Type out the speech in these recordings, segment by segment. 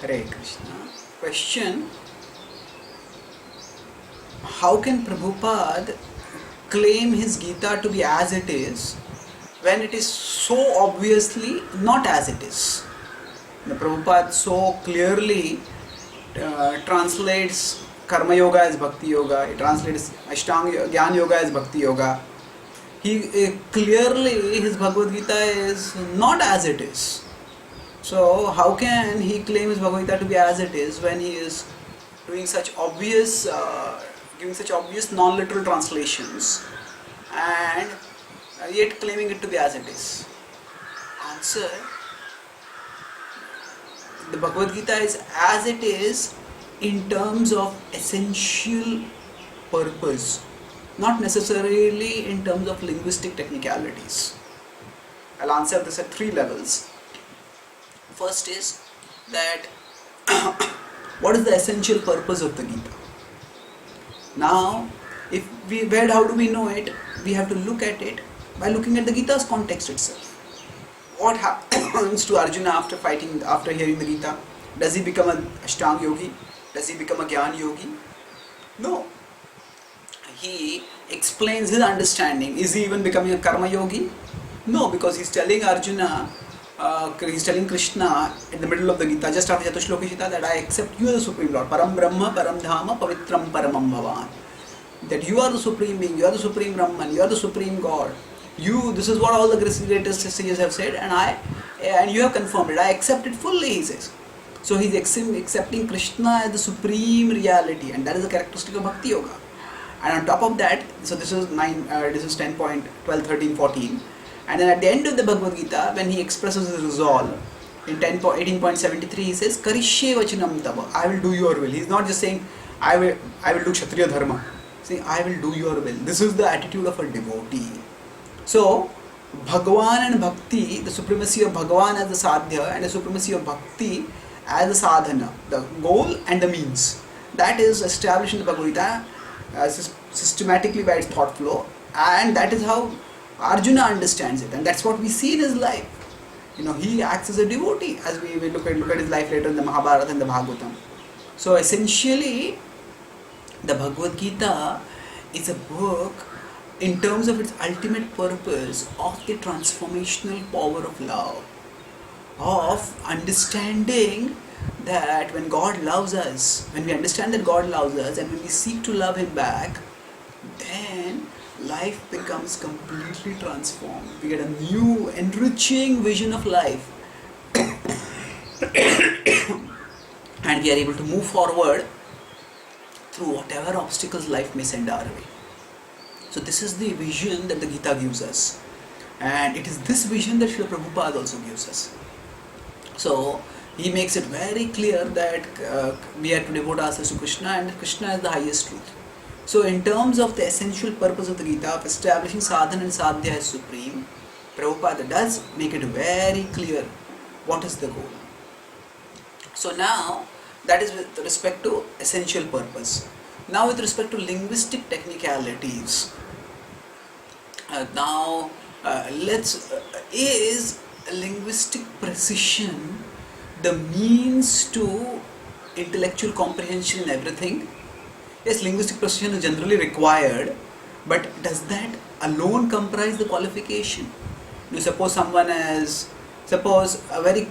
Hare Krishna. Question: how can Prabhupada claim his Gita to be as it is when it is so obviously not as it is? The Prabhupada so clearly translates Karma Yoga as Bhakti Yoga, he translates Ashtanga Jnana Yoga as Bhakti Yoga. He clearly, his Bhagavad Gita is not as it is. So how can he claim his Bhagavad Gita to be as it is when he is doing such obvious, giving such obvious non-literal translations and yet claiming it to be as it is? Answer: the Bhagavad Gita is as it is in terms of essential purpose, not necessarily in terms of linguistic technicalities. I'll answer this at three levels. First is that what is the essential purpose of the Gita? Now, if we read, how do we know it? We have to look at it by looking at the Gita's context itself. What happens to Arjuna after hearing the Gita? Does he become an Ashtanga yogi? Does he become a Jnana yogi? No. He explains his understanding. Is he even becoming a Karma yogi? No, because he's telling Arjuna, he's telling Krishna in the middle of the Gita, just after Chatushloki Gita, that I accept you as the Supreme Lord. Param Brahma, Param Dhama, Pavitram Paramam Bhavan. That you are the Supreme Being, you are the Supreme Brahman, you are the Supreme God. This is what all the greatest sages have said, and you have confirmed it. I accept it fully, he says. So he's accepting Krishna as the supreme reality, and that is a characteristic of Bhakti Yoga. And on top of that, so this is 10.12, 13, 14. And then at the end of the Bhagavad Gita, when he expresses his resolve, in 18.73 he says, Karishye vachanam tava, I will do your will. He's not just saying, I will do Kshatriya dharma. He's saying, I will do your will. This is the attitude of a devotee. So, Bhagavan and Bhakti, the supremacy of Bhagavan as the sadhya and the supremacy of Bhakti as the sadhana, the goal and the means. That is established in the Bhagavad Gita systematically by its thought flow, and that is how Arjuna understands it, and that's what we see in his life. He acts as a devotee as we look at his life later in the Mahabharata and the Bhagavatam. So essentially, the Bhagavad Gita is a book in terms of its ultimate purpose of the transformational power of love, of understanding that when God loves us, when we understand that God loves us and when we seek to love Him back, then life becomes completely transformed. We get a new, enriching vision of life and we are able to move forward through whatever obstacles life may send our way. So this is the vision that the Gita gives us, and it is this vision that Srila Prabhupada also gives us. So he makes it very clear that we are to devote ourselves to Krishna, and Krishna is the highest truth. So in terms of the essential purpose of the Gita, of establishing sadhana and sadhya as supreme, Prabhupada does make it very clear what is the goal. So now, that is with respect to essential purpose. Now with respect to linguistic technicalities, is linguistic precision the means to intellectual comprehension in everything? Yes, linguistic precision is generally required, but does that alone comprise the qualification? Suppose a very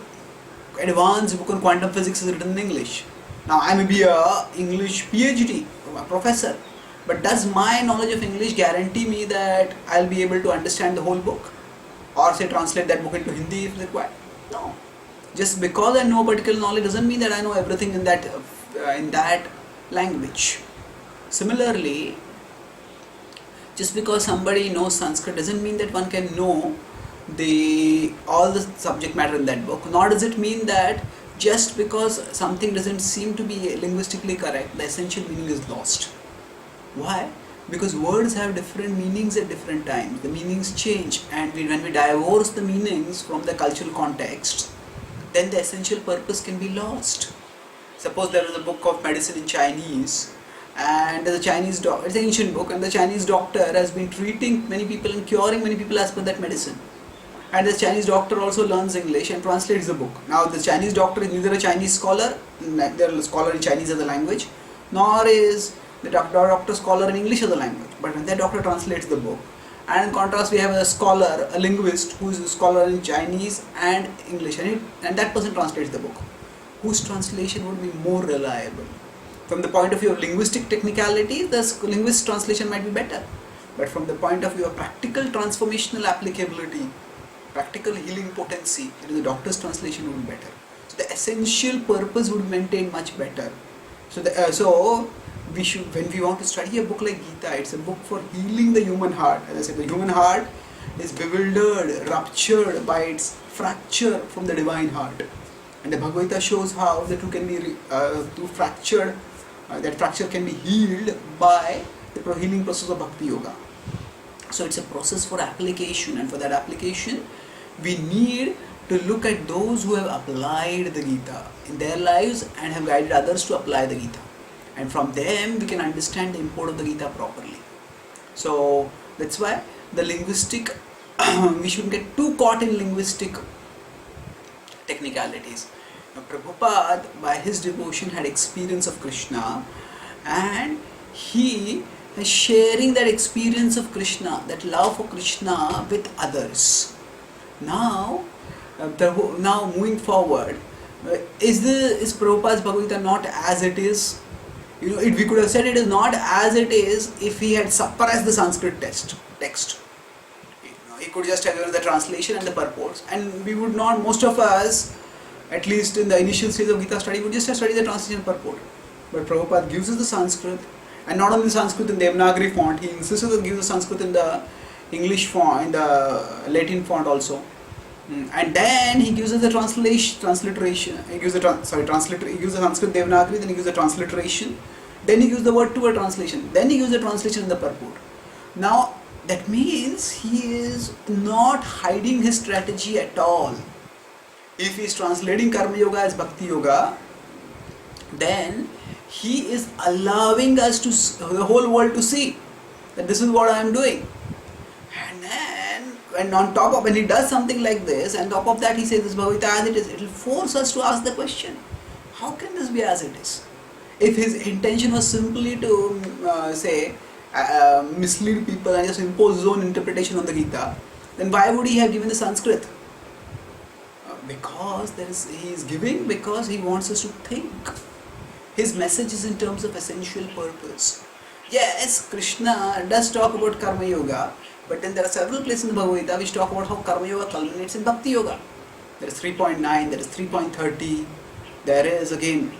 advanced book on quantum physics is written in English. Now I may be a English PhD, a professor, but does my knowledge of English guarantee me that I'll be able to understand the whole book, or say translate that book into Hindi if required? No. Just because I know particular knowledge doesn't mean that I know everything in that language. Similarly, just because somebody knows Sanskrit doesn't mean that one can know all the subject matter in that book. Nor does it mean that just because something doesn't seem to be linguistically correct, the essential meaning is lost. Why? Because words have different meanings at different times. The meanings change, and when we divorce the meanings from the cultural context, then the essential purpose can be lost. Suppose there is a book of medicine in Chinese, and the Chinese doctor, it's an ancient book, and the Chinese doctor has been treating many people and curing many people as per that medicine. And the Chinese doctor also learns English and translates the book. Now the Chinese doctor is neither a Chinese scholar, they're a scholar in Chinese as a language, nor is the doctor scholar in English as a language. But when that doctor translates the book, and in contrast we have a scholar, a linguist who is a scholar in Chinese and English, and that person translates the book. Whose translation would be more reliable? From the point of view of linguistic technicality, the linguist's translation might be better. But from the point of view of practical transformational applicability, practical healing potency, the doctor's translation would be better. So the essential purpose would be maintained much better. So we should, when we want to study a book like Gita, it's a book for healing the human heart. As I said, the human heart is bewildered, ruptured by its fracture from the divine heart. And the Bhagavad Gita shows how the two can be through fracture, that fracture can be healed by the healing process of Bhakti Yoga. So it's a process for application, and for that application we need to look at those who have applied the Gita in their lives and have guided others to apply the Gita. And from them we can understand the import of the Gita properly. So that's why the linguistic, we shouldn't get too caught in linguistic technicalities. Now, Prabhupada, by his devotion, had experience of Krishna, and he is sharing that experience of Krishna, that love for Krishna with others. Now moving forward, is Prabhupada's Bhagavad Gita not as it is? We could have said it is not as it is if he had suppressed the Sanskrit text. He could just have given the translation and the purports, and we would not, most of us, at least in the initial stage of Gita study, would just have studied the translation and purport. But Prabhupada gives us the Sanskrit, and not only Sanskrit in the Devanagari font, he insists on giving the Sanskrit in the English font, in the Latin font also. And then he gives us the transliteration. He gives the Sanskrit Devanagari, then he gives the transliteration, then he gives the word-to-word translation, then he gives the translation in the purport. Now that means he is not hiding his strategy at all. If he is translating Karma Yoga as Bhakti Yoga, then he is allowing us the whole world to see that this is what I am doing. And then when he does something like this, and top of that he says this Bhagavad Gita as it is, it will force us to ask the question, how can this be as it is? If his intention was simply to mislead people and just impose his own interpretation on the Gita, then why would he have given the Sanskrit? Because he is giving because he wants us to think. His message is in terms of essential purpose. Yes, Krishna does talk about Karma Yoga, but then there are several places in the Bhagavad Gita which talk about how Karma Yoga culminates in Bhakti Yoga. There is 3.9, there is 3.30, there is again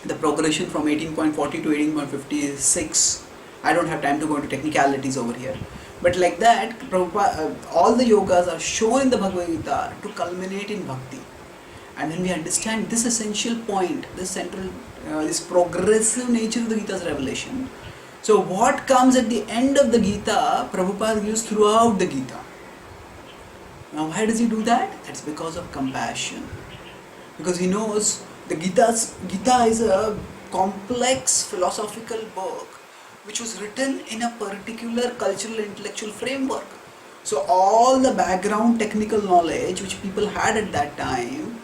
the progression from 18.40 to 18.56. I don't have time to go into technicalities over here. But like that, all the yogas are shown in the Bhagavad Gita to culminate in Bhakti. And when we understand this essential point, this central, this progressive nature of the Gita's revelation, so what comes at the end of the Gita, Prabhupada gives throughout the Gita. Now why does he do that? That's because of compassion. Because he knows the Gita is a complex philosophical book which was written in a particular cultural intellectual framework. So all the background technical knowledge which people had at that time,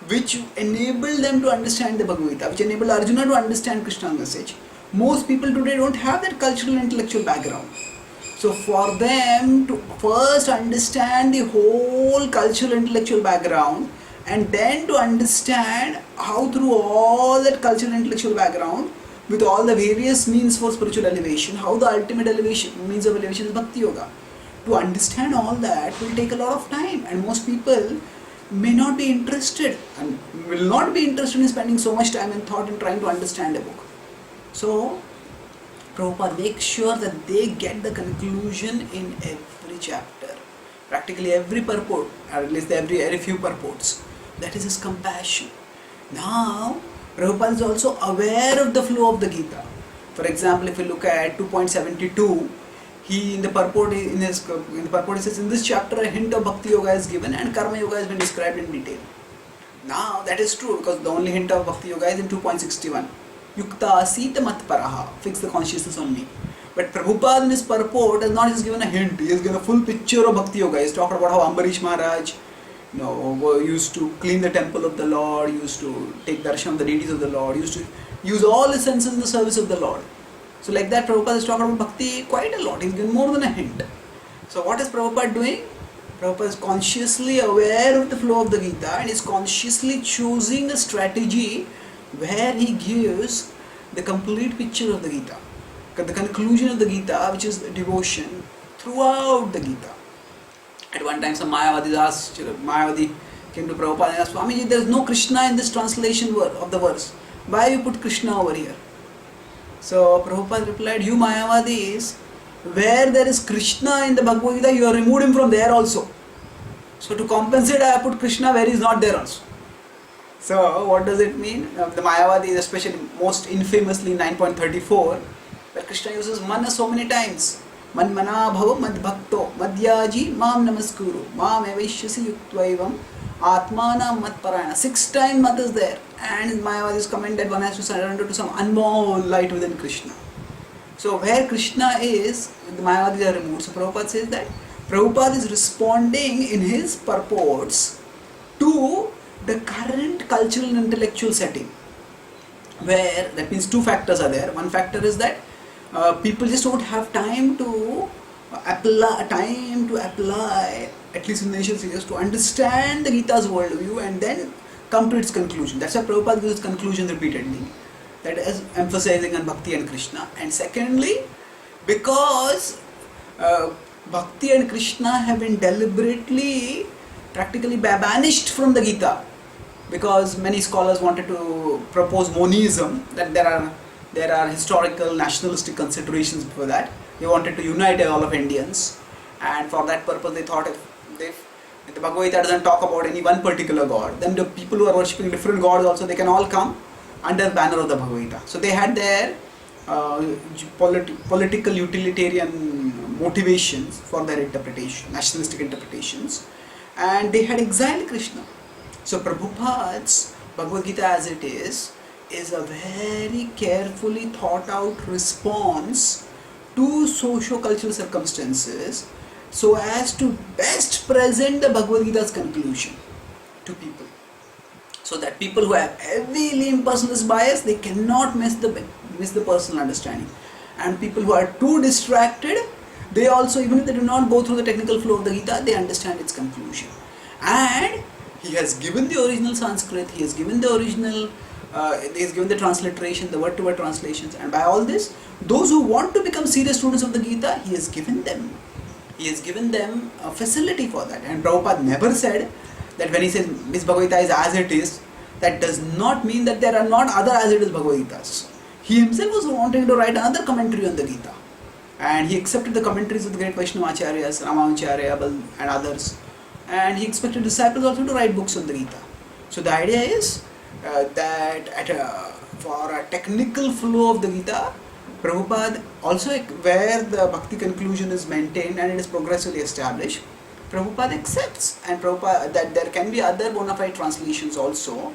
which enabled them to understand the Bhagavad Gita, which enabled Arjuna to understand Krishna's message, most people today don't have that cultural intellectual background. So for them to first understand the whole cultural intellectual background, and then to understand how through all that cultural intellectual background, with all the various means for spiritual elevation, how the ultimate means of elevation is Bhakti Yoga. To understand all that will take a lot of time, and most people may not be interested and will not be interested in spending so much time and thought in trying to understand a book. So Prabhupada makes sure that they get the conclusion in every chapter, practically every purport, or at least every few purports. That is his compassion. Now Prabhupada is also aware of the flow of the Gita. For example, if we look at 2.72, in the purport he says, in this chapter a hint of Bhakti Yoga is given and Karma Yoga has been described in detail. Now that is true because the only hint of Bhakti Yoga is in 2.61. Yukta asita matparaha, fix the consciousness on me. But Prabhupada in his purport has not just given a hint, he has given a full picture of Bhakti Yoga. He's talked about how Ambarish Maharaj used to clean the temple of the Lord, used to take darshan of the deities of the Lord, used to use all his senses in the service of the Lord. So like that, Prabhupada is talking about Bhakti quite a lot. He's given more than a hint. So what is Prabhupada doing? Prabhupada is consciously aware of the flow of the Gita and is consciously choosing a strategy where he gives the complete picture of the Gita. The conclusion of the Gita, which is devotion throughout the Gita. At one time some Mayavadi came to Prabhupada and asked, Swamiji, there is no Krishna in this translation of the verse. Why you put Krishna over here? So Prabhupada replied, you Mayavadis, where there is Krishna in the Bhagavad Gita, you have removed him from there also. So to compensate, I have put Krishna where he is not there also. So what does it mean? The Mayavadis, especially most infamously 9.34, where Krishna uses mana so many times. Man mana bhava mad bhakto madhyaji mam namaskuru mam evaishyasi yuktvaevam atmana mat parayana. 6 times mat is there, and Mayavadis comment that one has to surrender to some unborn light within Krishna. So where Krishna is, the Mayavadis are removed. So Prabhupada says that Prabhupada is responding in his purports to the current cultural and intellectual setting, where that means 2 factors are there. One factor is that people just don't have time to apply, at least in the initial stages, to understand the Gita's worldview and then come to its conclusion. That's why Prabhupada gives its conclusion repeatedly. That is emphasizing on Bhakti and Krishna. And secondly, because Bhakti and Krishna have been deliberately, practically banished from the Gita, because many scholars wanted to propose monism, that there are historical nationalistic considerations before that. They wanted to unite all of Indians, and for that purpose they thought if the Bhagavad Gita doesn't talk about any one particular god, then the people who are worshipping different gods also, they can all come under the banner of the Bhagavad Gita. So they had their political utilitarian motivations for their interpretation, nationalistic interpretations, and they had exiled Krishna. So Prabhupada's Bhagavad Gita as it is a very carefully thought out response to socio-cultural circumstances, so as to best present the Bhagavad Gita's conclusion to people, so that people who have heavily impersonalist bias, they cannot miss the personal understanding, and people who are too distracted, they also, even if they do not go through the technical flow of the Gita, they understand its conclusion. And he has given the original Sanskrit, he has given the original he has given the transliteration, the word-to-word translations, and by all this, those who want to become serious students of the Gita, he has given them a facility for that. And Prabhupada never said that when he says this Bhagavad Gita is as it is, that does not mean that there are not other as it is Bhagavad Gitas. He himself was wanting to write another commentary on the Gita, and he accepted the commentaries of the great Vaishnavacharyas, Ramanacharya and others, and he expected disciples also to write books on the Gita. So the idea is that for a technical flow of the Gita, Prabhupada also, where the Bhakti conclusion is maintained and it is progressively established, Prabhupada accepts, and Prabhupada that there can be other bona fide translations also,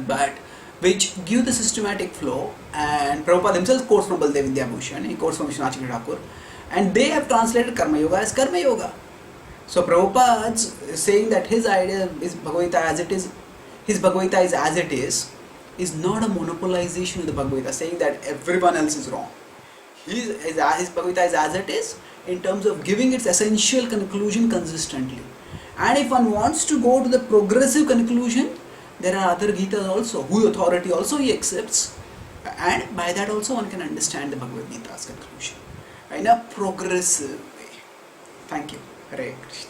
but which give the systematic flow. And Prabhupada himself quotes from Baldev Vidyabhushan, he quotes from Vishwanath Thakur, and they have translated Karma Yoga as Karma Yoga. So Prabhupada is saying that his idea is Bhagavad Gita as it is, his Bhagavad Gita is as it is not a monopolization of the Bhagavad Gita, saying that everyone else is wrong. His Bhagavad Gita is as it is in terms of giving its essential conclusion consistently. And if one wants to go to the progressive conclusion, there are other Gitas also, whose authority also he accepts, and by that also one can understand the Bhagavad Gita's conclusion in a progressive way. Thank you. Hare Krishna.